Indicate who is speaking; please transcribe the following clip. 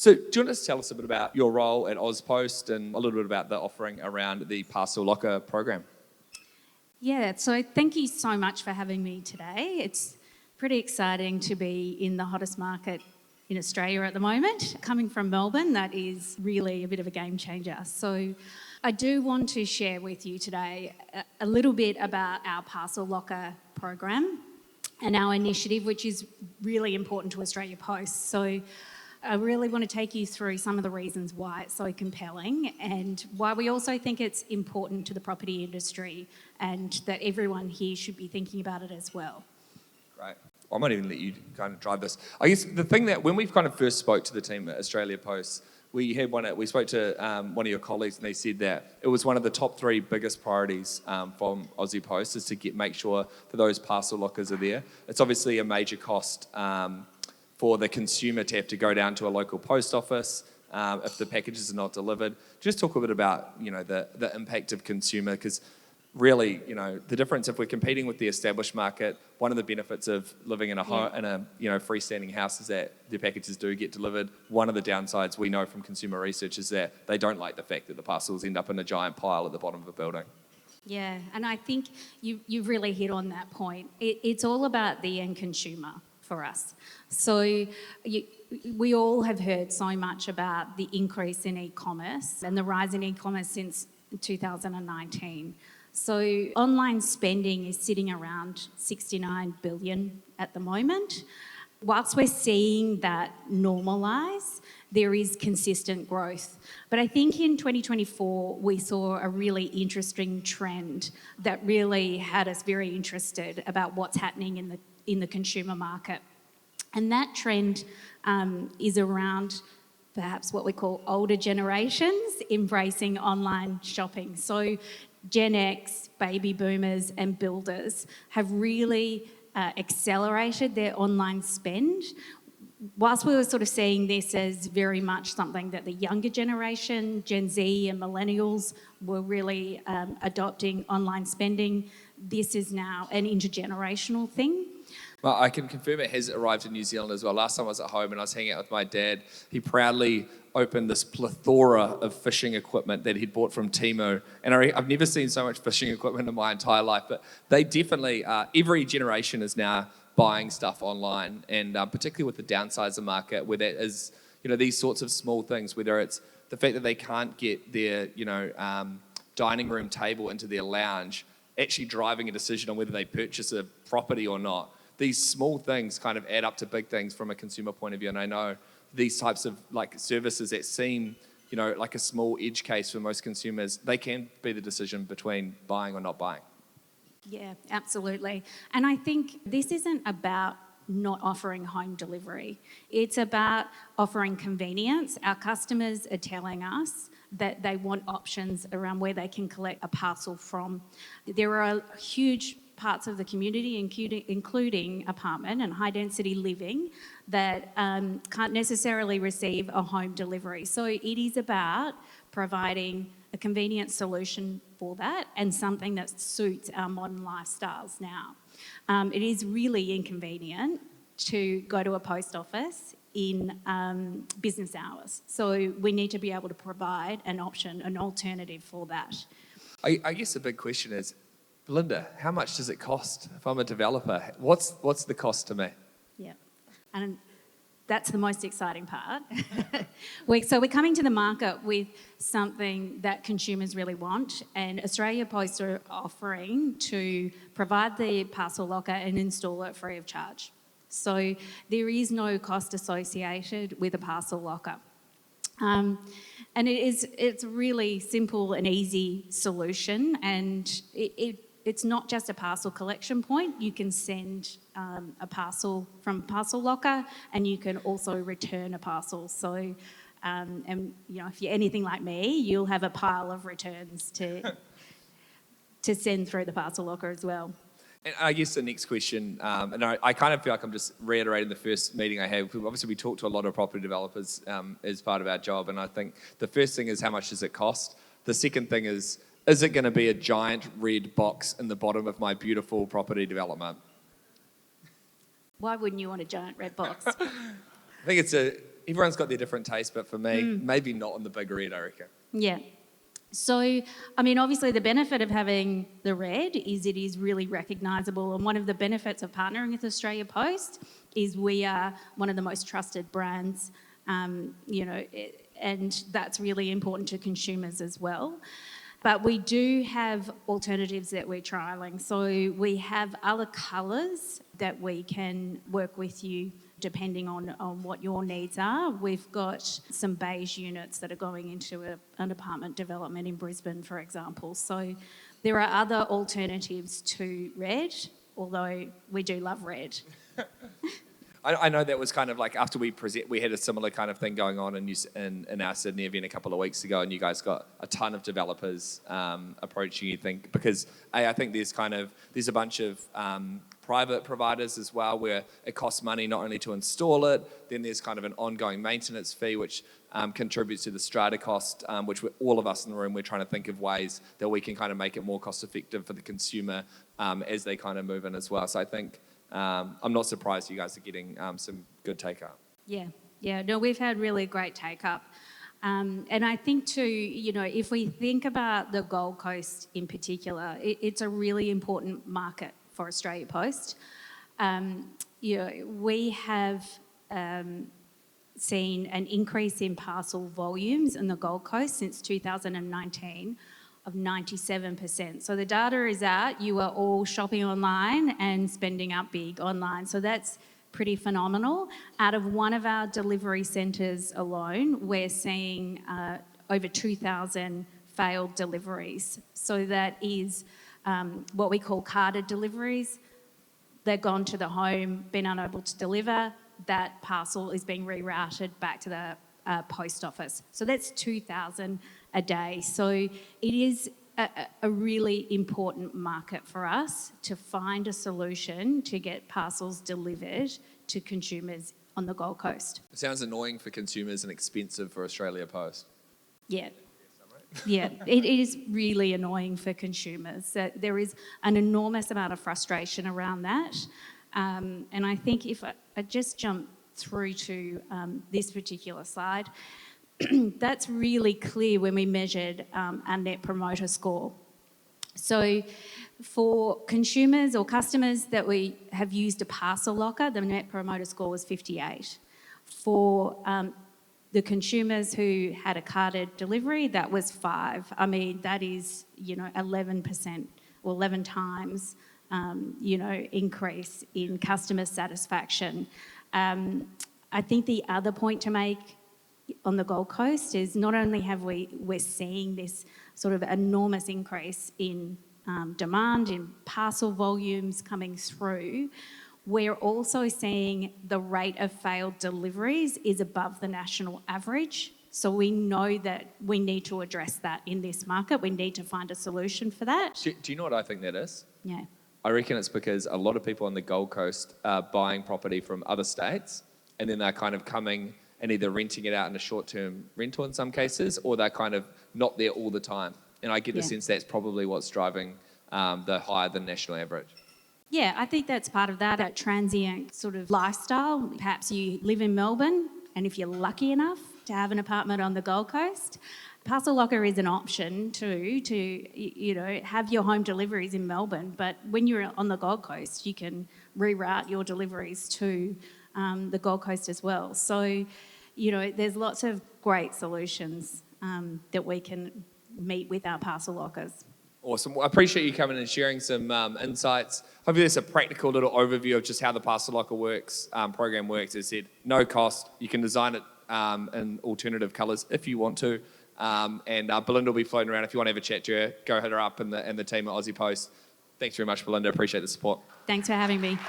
Speaker 1: So do you want to tell us a bit about your role at Auspost and a little bit about the offering around the Parcel Locker program?
Speaker 2: Yeah, so thank you so much for having me today. It's pretty exciting to be in the hottest market in Australia at the moment. Coming from Melbourne, that is really a bit of a game changer. So I do want to share with you today a little bit about our Parcel Locker program and our initiative, which is really important to Australia Post. So I really want to take you through some of the reasons why it's so compelling and why we also think it's important to the property industry and that everyone here should be thinking about it as well.
Speaker 1: Great. I might even let you kind of drive this. I guess the thing that when we kind of first spoke to the team at Australia Post, we spoke to one of your colleagues and they said that it was one of the top 3 biggest priorities from Aussie Post is to make sure that those parcel lockers are there. It's obviously a major cost for the consumer to have to go down to a local post office if the packages are not delivered. Just talk a bit about the impact of consumer, because really the difference if we're competing with the established market, one of the benefits of living in a freestanding house is that the packages do get delivered. One of the downsides we know from consumer research is that they don't like the fact that the parcels end up in a giant pile at the bottom of a building.
Speaker 2: Yeah, and I think you've really hit on that point. It's all about the end consumer for us. So we all have heard so much about the increase in e-commerce and the rise in e-commerce since 2019. So online spending is sitting around 69 billion at the moment. Whilst we're seeing that normalise, there is consistent growth. But I think in 2024, we saw a really interesting trend that really had us very interested about what's happening in the consumer market. And that trend is around perhaps what we call older generations embracing online shopping. So Gen X, baby boomers and builders have really accelerated their online spend. Whilst we were sort of seeing this as very much something that the younger generation, Gen Z and millennials were really adopting online spending, this is now an intergenerational thing.
Speaker 1: Well, I can confirm it has arrived in New Zealand as well. Last time I was at home and I was hanging out with my dad, he proudly opened this plethora of fishing equipment that he'd bought from Temu. And I've never seen so much fishing equipment in my entire life, but they definitely, every generation is now buying stuff online, and particularly with the downsizer market where that is, these sorts of small things, whether it's the fact that they can't get their, dining room table into their lounge, actually driving a decision on whether they purchase a property or not. These small things kind of add up to big things from a consumer point of view. And I know these types of services that seem, like a small edge case for most consumers, they can be the decision between buying or not buying.
Speaker 2: Yeah, absolutely. And I think this isn't about not offering home delivery. It's about offering convenience. Our customers are telling us that they want options around where they can collect a parcel from. There are huge parts of the community, including apartment and high-density living, that can't necessarily receive a home delivery. So it is about providing a convenient solution for that and something that suits our modern lifestyles now. It is really inconvenient to go to a post office in business hours. So we need to be able to provide an option, an alternative for that.
Speaker 1: I guess the big question is, Belinda, how much does it cost if I'm a developer? What's the cost to me?
Speaker 2: Yeah, and that's the most exciting part. So we're coming to the market with something that consumers really want, and Australia Post are offering to provide the Parcel Locker and install it free of charge. So there is no cost associated with a Parcel Locker. And it's a really simple and easy solution, and it's not just a parcel collection point. You can send a parcel from Parcel Locker, and you can also return a parcel. So, if you're anything like me, you'll have a pile of returns to send through the Parcel Locker as well.
Speaker 1: And I guess the next question, and I kind of feel like I'm just reiterating the first meeting I had. Obviously, we talk to a lot of property developers as part of our job, and I think the first thing is how much does it cost? The second thing is it going to be a giant red box in the bottom of my beautiful property development?
Speaker 2: Why wouldn't you want a giant red box?
Speaker 1: I think it's everyone's got their different taste, but for me, maybe not on the big red, I reckon.
Speaker 2: Yeah. So, I mean, obviously the benefit of having the red is it is really recognisable, and one of the benefits of partnering with Australia Post is we are one of the most trusted brands, and that's really important to consumers as well. But we do have alternatives that we're trialling. So we have other colours that we can work with you depending on what your needs are. We've got some beige units that are going into an apartment development in Brisbane, for example. So there are other alternatives to red, although we do love red.
Speaker 1: I know that was kind of like after we had a similar kind of thing going on in our Sydney event a couple of weeks ago, and you guys got a ton of developers approaching you. Because I think there's a bunch of private providers as well where it costs money not only to install it, then there's kind of an ongoing maintenance fee which contributes to the strata cost, which all of us in the room, we're trying to think of ways that we can kind of make it more cost effective for the consumer as they kind of move in as well. So I think I'm not surprised you guys are getting some good take-up.
Speaker 2: Yeah. No, we've had really great take-up. And I think too, if we think about the Gold Coast in particular, it's a really important market for Australia Post. We have seen an increase in parcel volumes in the Gold Coast since 2019 of 97%. So the data is out. You are all shopping online and spending up big online. So that's pretty phenomenal. Out of one of our delivery centres alone, we're seeing over 2,000 failed deliveries. So that is what we call carded deliveries. They've gone to the home, been unable to deliver. That parcel is being rerouted back to the post office. So that's 2,000 a day. So it is a really important market for us to find a solution to get parcels delivered to consumers on the Gold Coast.
Speaker 1: It sounds annoying for consumers and expensive for Australia Post.
Speaker 2: Yeah. Yeah, it is really annoying for consumers. There is an enormous amount of frustration around that. And I think if I just jump through to this particular slide, that's really clear when we measured our Net Promoter Score. So for consumers or customers that we have used a Parcel Locker, the Net Promoter Score was 58. For the consumers who had a carded delivery, that was 5. I mean, that is, 11% or 11 times, increase in customer satisfaction. I think the other point to make on the Gold Coast is not only we're seeing this sort of enormous increase in demand, in parcel volumes coming through, we're also seeing the rate of failed deliveries is above the national average. So we know that we need to address that in this market. We need to find a solution for that.
Speaker 1: Do you know what I think that is?
Speaker 2: Yeah.
Speaker 1: I reckon it's because a lot of people on the Gold Coast are buying property from other states, and then they're kind of coming and either renting it out in a short-term rental in some cases, or they're kind of not there all the time. And I get the sense that's probably what's driving the higher than national average.
Speaker 2: Yeah, I think that's part of that transient sort of lifestyle. Perhaps you live in Melbourne, and if you're lucky enough to have an apartment on the Gold Coast, Parcel Locker is an option too, to have your home deliveries in Melbourne. But when you're on the Gold Coast, you can reroute your deliveries to the Gold Coast as well. So, there's lots of great solutions that we can meet with our Parcel Lockers.
Speaker 1: Awesome. Well, I appreciate you coming and sharing some insights. Hopefully there's a practical little overview of just how the Parcel Locker program works. As I said, no cost. You can design it in alternative colours if you want to. And Belinda will be floating around. If you want to have a chat to her, go hit her up and the team at Aussie Post. Thanks very much, Belinda. Appreciate the support.
Speaker 2: Thanks for having me.